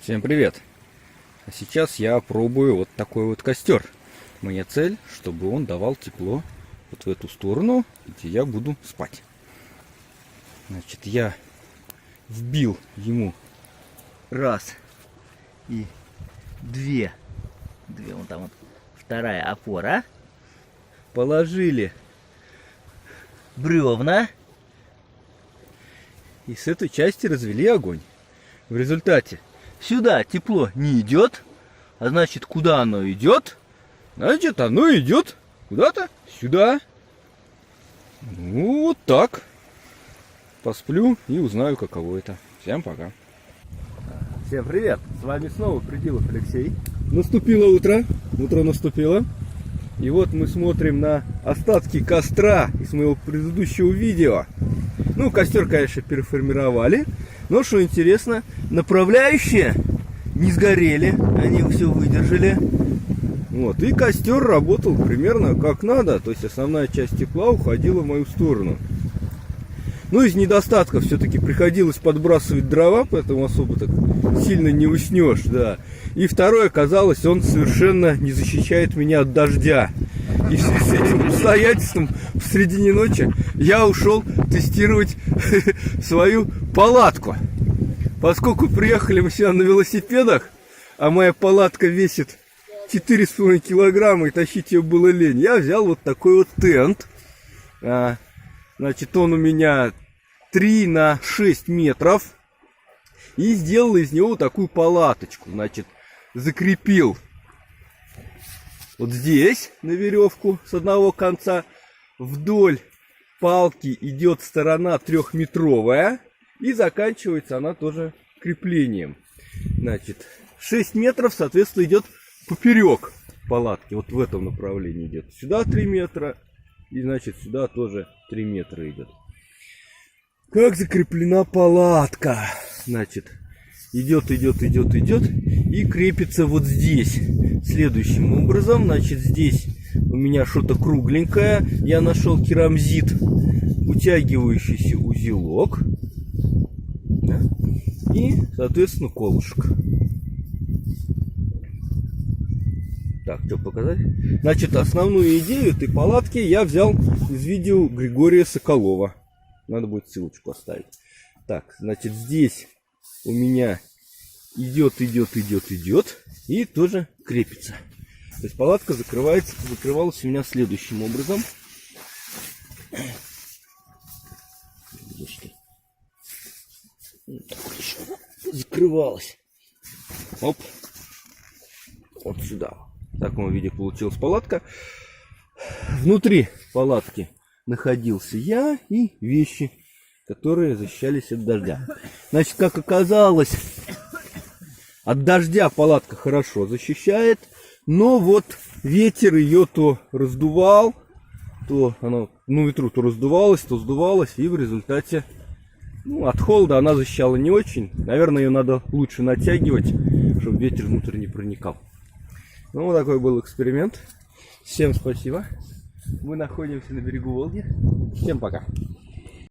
Всем привет! А сейчас я пробую вот такой вот костер. Моя цель, чтобы он давал тепло вот в эту сторону, где я буду спать. Значит, я вбил ему раз и две вон там вот вторая опора. Положили бревна и с этой части развели огонь. В результате сюда тепло не идет, а значит, куда оно идет? Значит, оно идет куда-то сюда. Ну, вот так. Посплю и узнаю, каково это. Всем пока. Всем привет! С вами снова Придилов Алексей. Наступило утро. Утро наступило. И вот мы смотрим на остатки костра из моего предыдущего видео. Ну, костер, конечно, переформировали. Но, что интересно, направляющие не сгорели. Они все выдержали. Вот. И костер работал примерно как надо. То есть основная часть тепла уходила в мою сторону. Ну, из недостатков все-таки приходилось подбрасывать дрова, поэтому особо так сильно не уснешь, да. И второе, оказалось, он совершенно не защищает меня от дождя. И в связи с этим обстоятельством в середине ночи я ушел тестировать свою палатку. Поскольку приехали мы сюда на велосипедах, а моя палатка весит 4,5 килограмма, и тащить ее было лень, я взял вот такой вот тент. Значит, он у меня 3 на 6 метров. И сделал из него такую палаточку. Значит, закрепил вот здесь на веревку с одного конца. Вдоль палки идет сторона 3-метровая. И заканчивается она тоже креплением. Значит, 6 метров, соответственно, идет поперек палатки. Вот в этом направлении идет. Сюда 3 метра. И, значит, сюда тоже 3 метра идет. Как закреплена палатка? Значит, идет и крепится вот здесь. Следующим образом, значит, здесь у меня что-то кругленькое. Я нашел керамзит, утягивающийся узелок. Да? И, соответственно, колышек. Так, что показать? Значит, основную идею этой палатки я взял из видео Григория Соколова. Надо будет ссылочку оставить. Так, значит, здесь у меня идет и тоже крепится. То есть палатка закрывалась у меня следующим образом. Закрывалась. Оп. Вот сюда. В таком виде получилась палатка. Внутри палатки находился я и вещи, которые защищались от дождя. Значит, как оказалось, от дождя палатка хорошо защищает, но вот ветер ее то раздувал, то она на ветру то раздувалась, то сдувалась, и в результате от холода она защищала не очень. Наверное, ее надо лучше натягивать, чтобы ветер внутрь не проникал. Ну, вот такой был эксперимент. Всем спасибо. Мы находимся на берегу Волги. Всем пока.